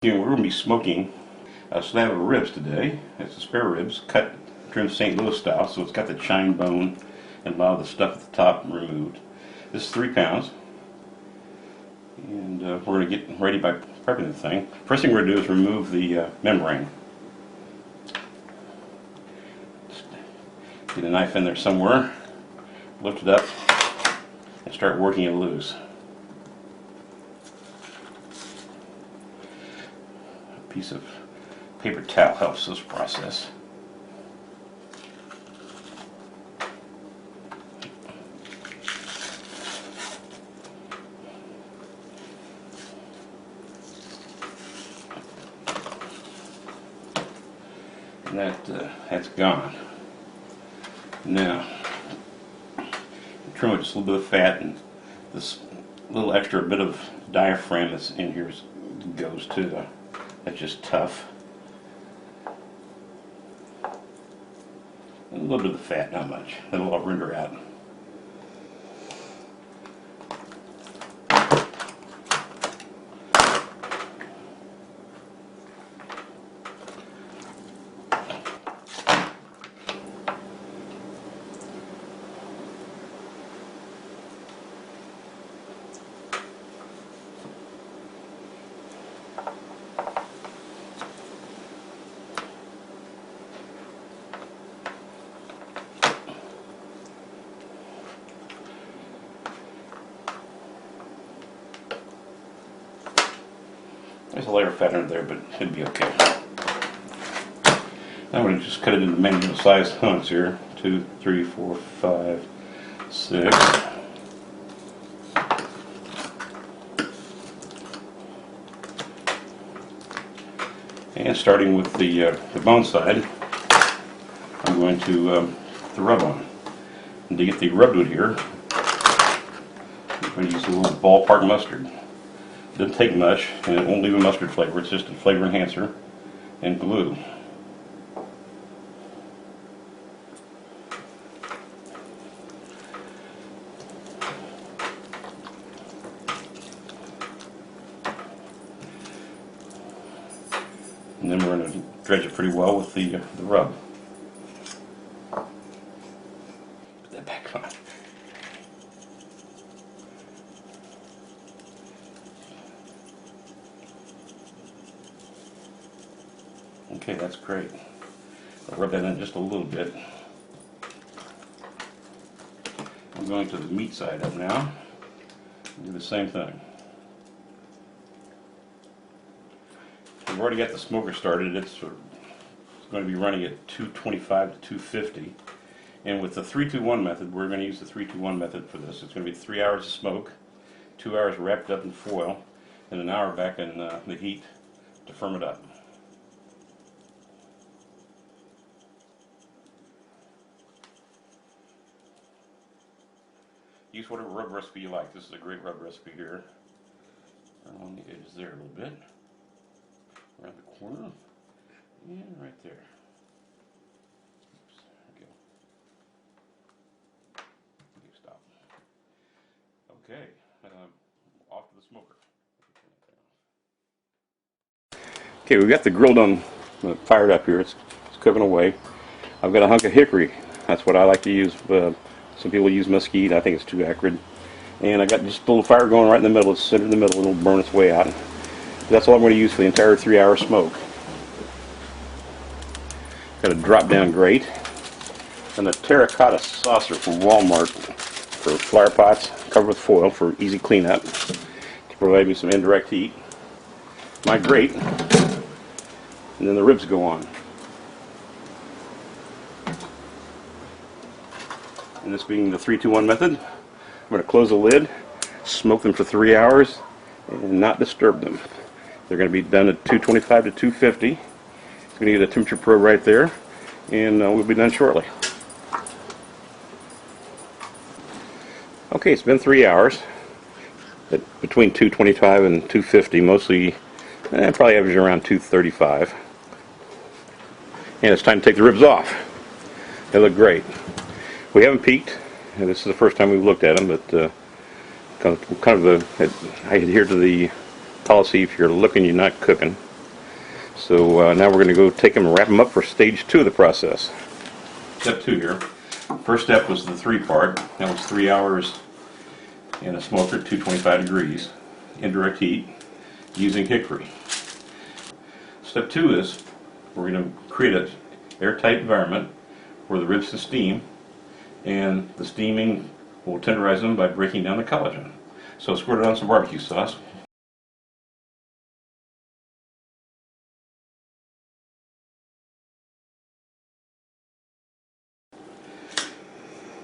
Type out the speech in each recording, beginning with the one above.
We're going to be smoking a slab of ribs today. It's the spare ribs, cut trimmed St. Louis style, so it's got the chine bone and a lot of the stuff at the top removed. This is 3 pounds, and we're going to get ready by prepping the thing. First thing we're going to do is remove the membrane. Get a knife in there somewhere, lift it up, and start working it loose. Piece of paper towel helps this process. And that's gone. Now, trim with just a little bit of fat, and this little extra bit of diaphragm that's in here goes too. That's just tough. And a little bit of the fat, not much. That'll all render out. There's a layer of fat under there, but it should be okay. I'm going to just cut it into manual sized hunks here. 2, 3, 4, 5, 6. And starting with the bone side, I'm going to put the rub on. And to get the rub to it here, I'm going to use a little ballpark mustard. Doesn't take much, and it won't leave a mustard flavor. It's just a flavor enhancer and glue. And then we're going to dredge it pretty well with the rub. Put that back on. Okay, that's great. I'll rub that in just a little bit. I'm going to the meat side up now. Do the same thing. We've already got the smoker started. It's going to be running at 225 to 250. And with the 3-2-1 method, we're going to use the 3-2-1 method for this. It's going to be 3 hours of smoke, 2 hours wrapped up in foil, and an hour back in the heat to firm it up. Use whatever rub recipe you like. This is a great rub recipe here. Along the edges there a little bit. Around the corner. And right there. Oops, there we go. Okay, stop. Okay, off to the smoker. Okay, we've got the grill done, fired up here. It's cooking away. I've got a hunk of hickory. That's what I like to use. Some people use mesquite. I think it's too acrid. And I got just a little fire going right in the middle. It's centered in the middle. It'll burn its way out. That's all I'm going to use for the entire 3-hour smoke. Got a drop down grate. And a terracotta saucer from Walmart for flower pots, covered with foil for easy cleanup, to provide me some indirect heat. My grate. And then the ribs go on. And this being the 3-2-1 method, I'm going to close the lid, smoke them for 3 hours, and not disturb them. They're going to be done at 225 to 250. It's going to get a temperature probe right there, and we'll be done shortly. Okay, it's been 3 hours, at between 225 and 250, mostly, probably average around 235. And it's time to take the ribs off. They look great. We haven't peeked, and this is the first time we've looked at them, but I adhere to the policy, if you're looking, you're not cooking. So now we're going to go take them and wrap them up for stage 2 of the process. Step 2 here. First step was the 3 part. That was 3 hours in a smoker at 225 degrees, indirect heat, using hickory. Step 2 is we're going to create an airtight environment where the ribs can steam, and the steaming will tenderize them by breaking down the collagen. So squirt it on some barbecue sauce.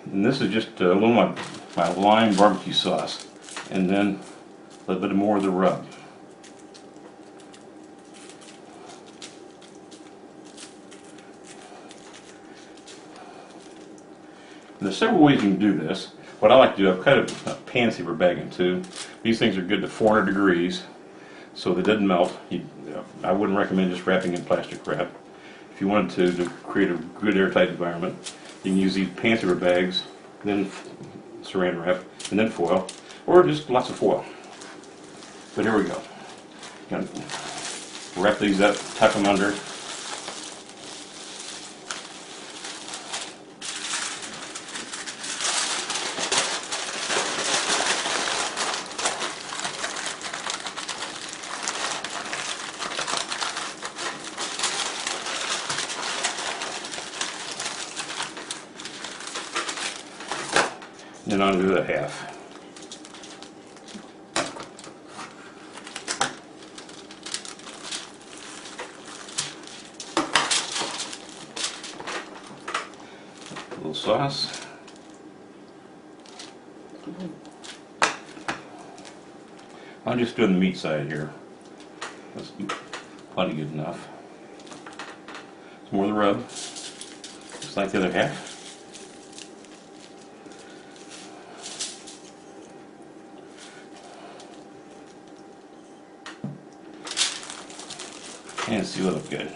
And this is just a little of my lime barbecue sauce, and then a little bit more of the rub. And there's several ways you can do this. What I like to do, I've cut a pan seaver bag in two. These things are good to 400 degrees, so they doesn't melt. I wouldn't recommend just wrapping in plastic wrap. If you wanted to create a good airtight environment, you can use these pan seaver bags, then saran wrap, and then foil, or just lots of foil. But here we go. Gonna wrap these up, tuck them under. And then onto the half. A little sauce. I'm just doing the meat side here. That's plenty good enough. Some more of the rub, just like the other half. And seal it up good.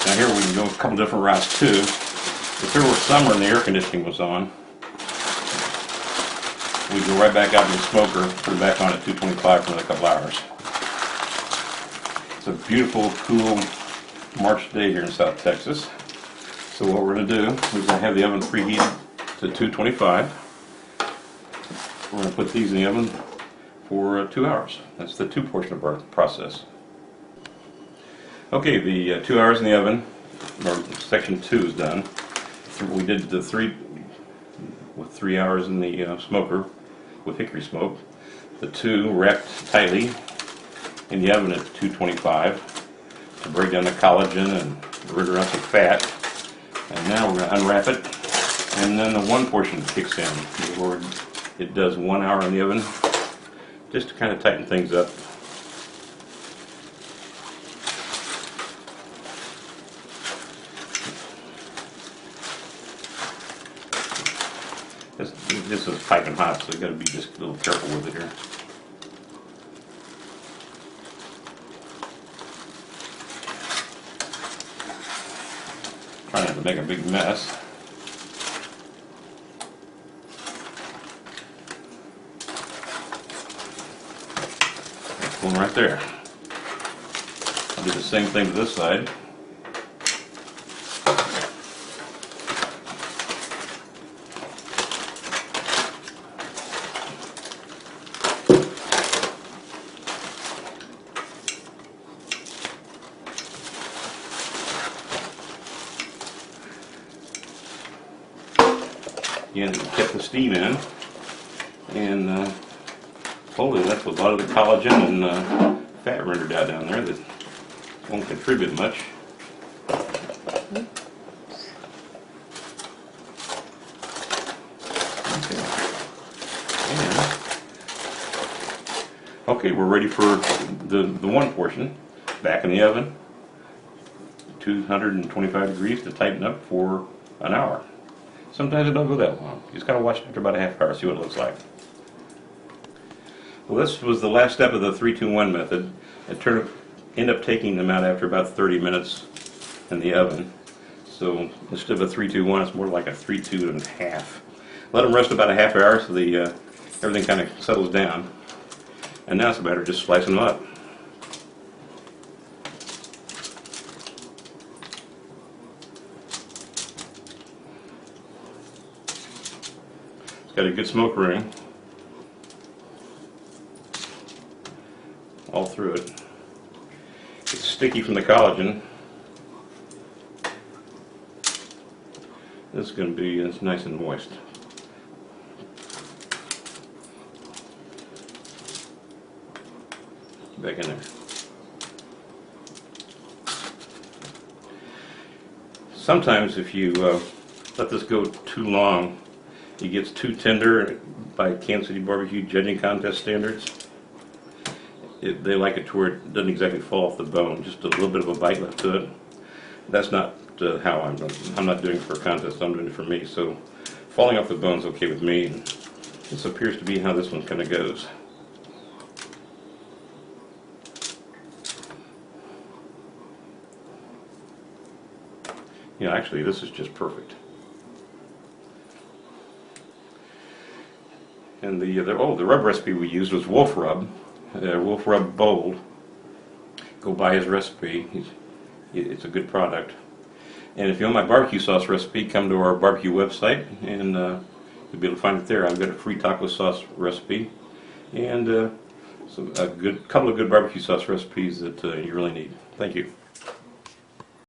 Now here we can go a couple different routes too. If there was summer and the air conditioning was on, we go right back out in the smoker, put it back on at 225 for another couple hours. It's a beautiful, cool March day here in South Texas. So what we're going to do, we're going to have the oven preheated to 225. We're going to put these in the oven for 2 hours. That's the 2 portion of our process. Okay, the 2 hours in the oven, or section 2 is done. We did the 3 hours in the smoker with hickory smoke. The 2 wrapped tightly in the oven at 225 to break down the collagen and rid around some fat. And now we're going to unwrap it, and then the 1 portion kicks in, where it does 1 hour in the oven, just to kind of tighten things up. This is piping hot, so you got to be just a little careful with it here. Trying not to make a big mess. That's one right there. I'll do the same thing to this side. Again, kept the steam in, and hopefully left a lot of the collagen and fat rendered out down there that won't contribute much. Okay, we're ready for the 1 portion. Back in the oven, 225 degrees to tighten up for an hour. Sometimes it don't go that long. You just gotta watch it after about a half hour, see what it looks like. Well, this was the last step of the 3-2-1 method. It ended up taking them out after about 30 minutes in the oven. So instead of a 3-2-1, it's more like a 3-2.5. Let them rest about a half hour so the everything kind of settles down. And now it's a matter of just slicing them up. It's got a good smoke ring all through it. It's sticky from the collagen. This is going to be nice and moist. Back in there. Sometimes if you let this go too long, it gets too tender by Kansas City Barbecue judging contest standards. They like it to where it doesn't exactly fall off the bone, just a little bit of a bite left to it. That's not how I'm not doing it for a contest, I'm doing it for me. So falling off the bone's okay with me. And this appears to be how this one kind of goes. Yeah, actually this is just perfect. And the rub recipe we used was Wolf Rub, Wolf Rub Bold. Go buy his recipe. It's a good product. And if you want my barbecue sauce recipe, come to our barbecue website and you'll be able to find it there. I've got a free taco sauce recipe and a couple of good barbecue sauce recipes that you really need. Thank you.